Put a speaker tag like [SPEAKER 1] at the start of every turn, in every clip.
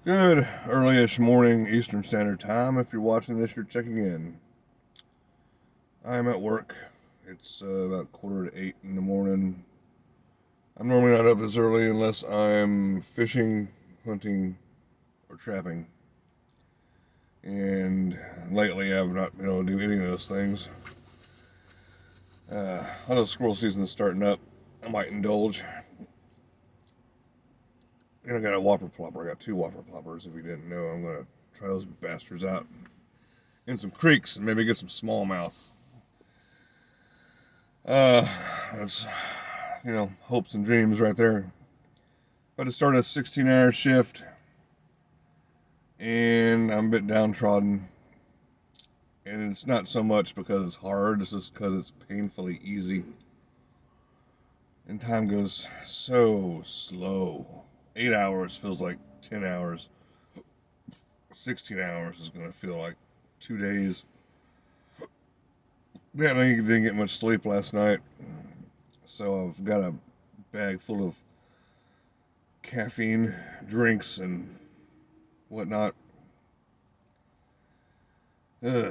[SPEAKER 1] Good early-ish morning Eastern Standard Time. If you're watching this, you're checking in. I'm at work. It's about 7:45 in the morning. I'm normally not up this early unless I'm fishing, hunting, or trapping. And lately I've not been able to do any of those things. Although squirrel season is starting up, I might indulge. And I got a whopper plopper. I got two whopper ploppers. If you didn't know, I'm going to try those bastards out in some creeks and maybe get some smallmouth. That's, hopes and dreams right there. But it started a 16-hour shift, and I'm a bit downtrodden. And it's not so much because it's hard, it's just because it's painfully easy. And time goes so slow. 8 hours feels like 10 hours. 16 hours is going to feel like 2 days. Yeah, I didn't get much sleep last night. So I've got a bag full of caffeine drinks and whatnot. But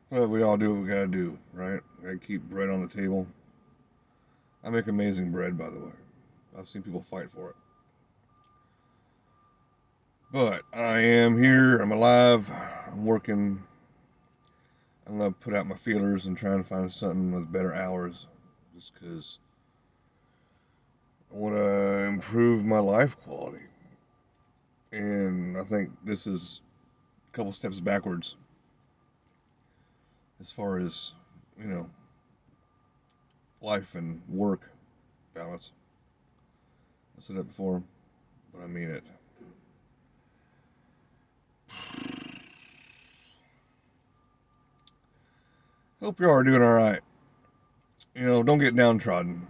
[SPEAKER 1] we all do what we gotta do, right? Gotta keep bread on the table. I make amazing bread, by the way. I've seen people fight for it. But I am here. I'm alive. I'm working. I'm gonna put out my feelers and try and find something with better hours, just because I want to improve my life quality. And I think this is a couple steps backwards as far as, you know, life and work balance. I said that before, but I mean it. Hope you are doing all right. Don't get downtrodden.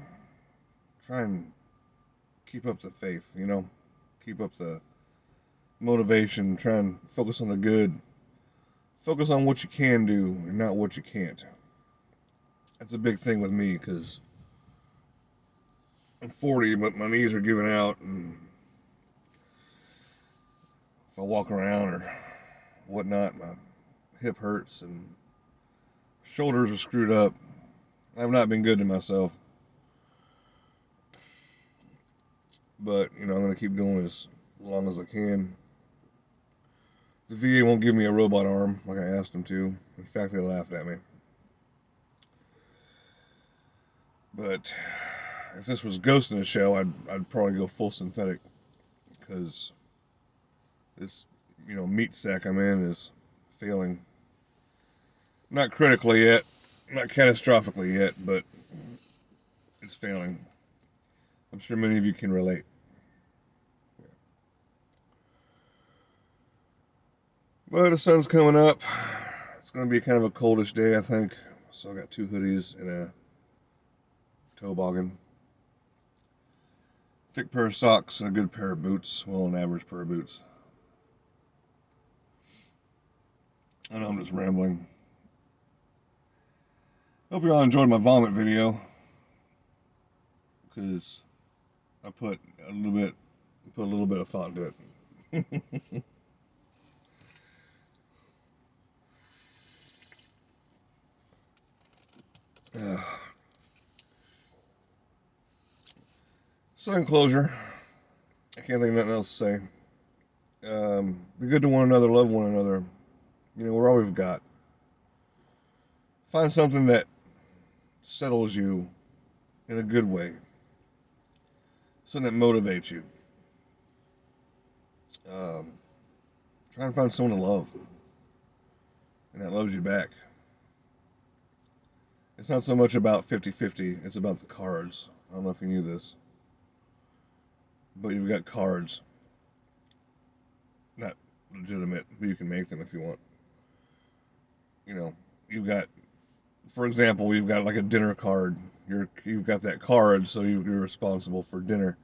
[SPEAKER 1] Try and keep up the faith, keep up the motivation. Try and focus on the good. Focus on what you can do and not what you can't. That's a big thing with me because I'm 40, but my knees are giving out, and if I walk around or whatnot, my hip hurts and shoulders are screwed up. I've not been good to myself. But, I'm going to keep going as long as I can. The VA won't give me a robot arm like I asked them to. In fact, they laughed at me. But if this was Ghost in the Shell, I'd probably go full synthetic. Because this, meat sack I'm in is failing. Not critically yet. Not catastrophically yet, but it's failing. I'm sure many of you can relate. Yeah. But the sun's coming up. It's going to be kind of a coldish day, I think. So I got two hoodies and a toboggan. Thick pair of socks and a good pair of boots. Well, an average pair of boots. I know I'm just rambling. Hope you all enjoyed my vomit video. Because I put a little bit of thought into it. So in closure, I can't think of nothing else to say. Be good to one another, love one another. We're all we've got. Find something that settles you in a good way. Something that motivates you. Try and find someone to love. And that loves you back. It's not so much about 50-50, it's about the cards. I don't know if you knew this. But you've got cards. Not legitimate, but you can make them if you want. You've got, for example, you've got like a dinner card. You've got that card, so you're responsible for dinner.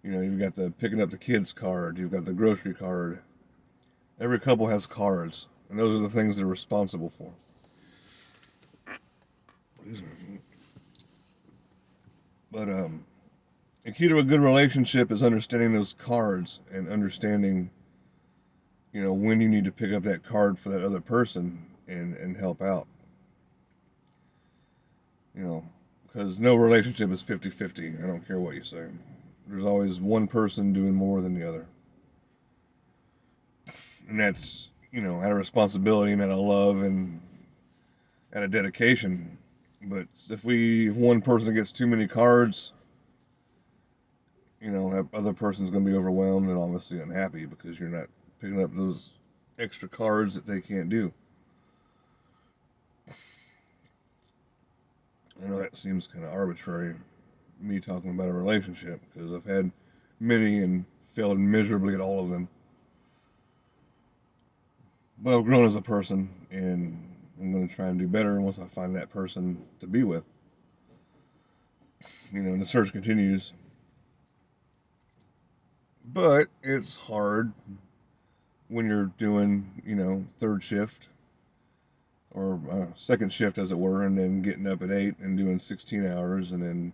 [SPEAKER 1] You've got the picking up the kids card. You've got the grocery card. Every couple has cards, and those are the things they're responsible for. But the key to a good relationship is understanding those cards and understanding, when you need to pick up that card for that other person and help out. Because no relationship is 50-50. I don't care what you say. There's always one person doing more than the other. And that's, out of responsibility and out of love and out of dedication. But if one person gets too many cards, that other person's going to be overwhelmed and obviously unhappy because you're not picking up those extra cards that they can't do. I know that seems kind of arbitrary, me talking about a relationship, because I've had many and failed miserably at all of them. But I've grown as a person, and I'm going to try and do better once I find that person to be with. And the search continues. But it's hard when you're doing, third shift or second shift, as it were, and then getting up at 8 and doing 16 hours and then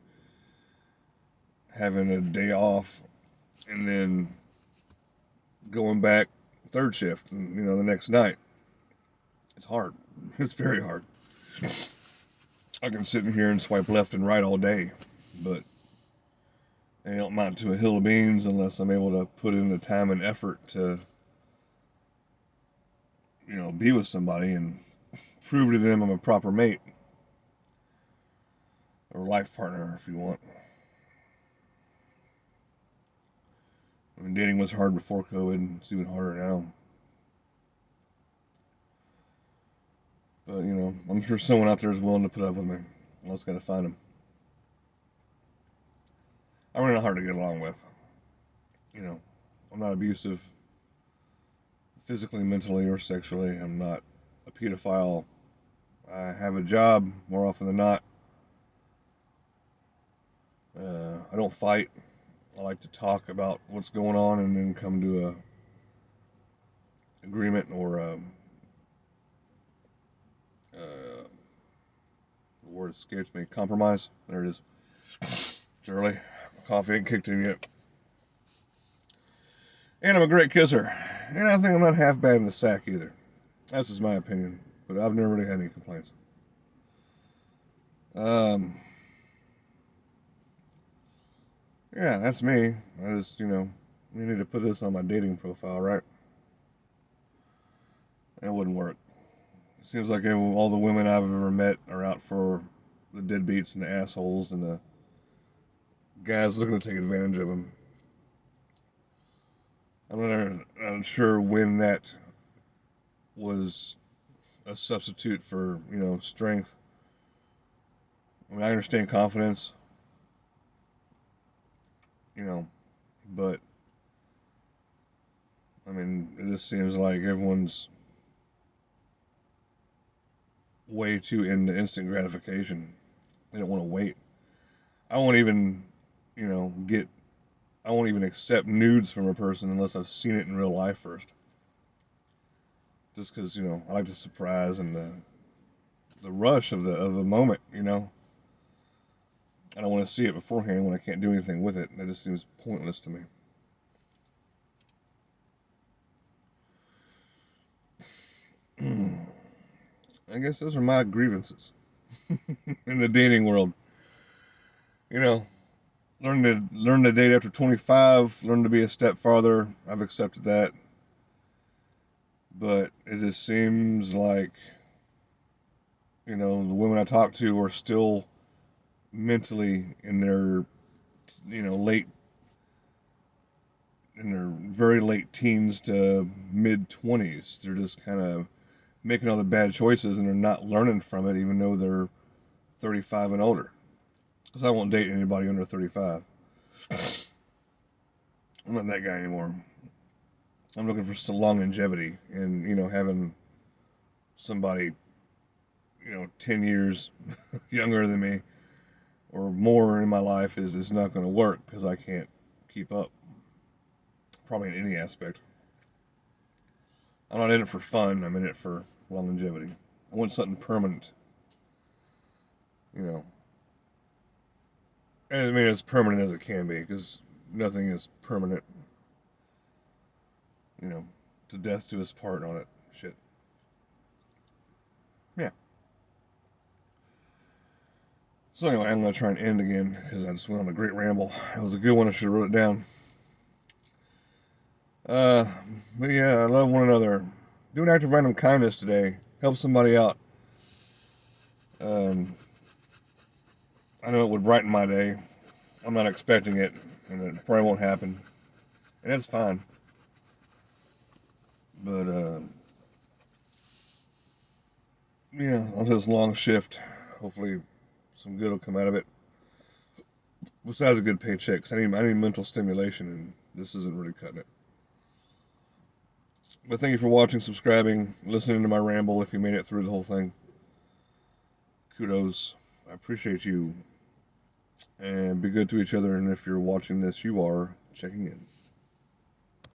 [SPEAKER 1] having a day off and then going back third shift and, the next night. It's hard. It's very hard. I can sit in here and swipe left and right all day, but it don't amount to a hill of beans unless I'm able to put in the time and effort to, be with somebody and prove to them I'm a proper mate or life partner, if you want. I mean, dating was hard before COVID, and it's even harder now. But, I'm sure someone out there is willing to put up with me. I just got to find them. I'm really not hard to get along with. I'm not abusive physically, mentally, or sexually. I'm not a pedophile. I have a job more often than not. I don't fight. I like to talk about what's going on and then come to a agreement or the word escapes me. Compromise. There it is. It's early. Coffee ain't kicked in yet. And I'm a great kisser. And I think I'm not half bad in the sack either. That's just my opinion. But I've never really had any complaints. Yeah, that's me. I just, you need to put this on my dating profile, right? It wouldn't work. It seems like all the women I've ever met are out for the deadbeats and the assholes and the guys looking to take advantage of them. I'm not sure when that was a substitute for, strength. I mean, I understand confidence, but, I mean, it just seems like everyone's way too into instant gratification. They don't want to wait. I won't even, I won't even accept nudes from a person unless I've seen it in real life first. Just because, I like the surprise and the rush of the moment, I don't want to see it beforehand when I can't do anything with it. That just seems pointless to me. I guess those are my grievances in the dating world. Learn to date after 25, learn to be a stepfather. I've accepted that. But it just seems like, the women I talk to are still mentally in their, very late teens to mid 20s. They're just kind of making all the bad choices and they're not learning from it, even though they're 35 and older. Because I won't date anybody under 35. I'm not that guy anymore. I'm looking for some longevity and, having somebody, 10 years younger than me or more in my life is not going to work because I can't keep up. Probably in any aspect. I'm not in it for fun. I'm in it for longevity. I want something permanent. I mean, as permanent as it can be, because nothing is permanent. You know, to death to his part on it. Shit. Yeah. So anyway, I'm gonna try and end again because I just went on a great ramble. It was a good one. I should have wrote it down. Uh, but yeah, I love one another. Do an act of random kindness today. Help somebody out. Um, I know it would brighten my day. I'm not expecting it, and it probably won't happen, and that's fine. But yeah, on this long shift, hopefully some good will come out of it. Besides a good paycheck, 'cause I need mental stimulation, and this isn't really cutting it. But thank you for watching, subscribing, listening to my ramble. If you made it through the whole thing, kudos. I appreciate you, and be good to each other. And if you're watching this, you are checking in.